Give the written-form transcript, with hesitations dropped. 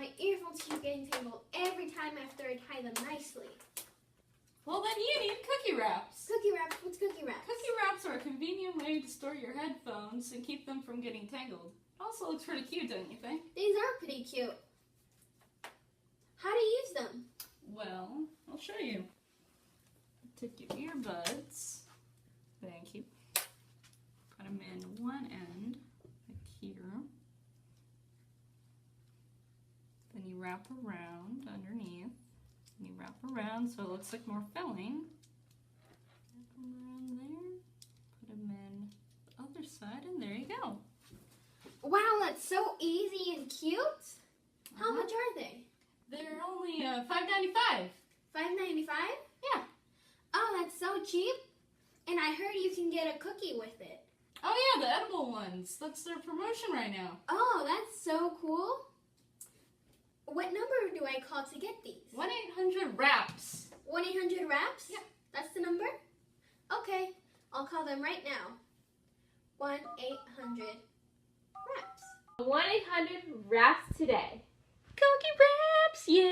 My earphones keep getting tangled every time after I tie them nicely. Well, then you need cookie wraps. Cookie wraps? What's cookie wraps? Cookie wraps are a convenient way to store your headphones and keep them from getting tangled. It also looks pretty cute, don't you think? These are pretty cute. How to use them? Well, I'll show you. Take your earbuds. Thank you. Put them in one end, like here. Then you wrap around underneath. And you wrap around so it looks like more filling. Wrap them around there. Put them in the other side, and there you go. Wow, that's so easy and cute. How much are they? They're only $5.95. $5.95? Yeah. Oh, that's so cheap. And I heard you can get a cookie with it. Oh yeah, the edible ones. That's their promotion right now. Oh, that's so cool. What number do I call to get these? 1-800-WRAPS. 1-800-WRAPS? Yep. That's the number? Okay, I'll call them right now. 1-800-WRAPS. 1-800-WRAPS today. Cookie wraps, yeah!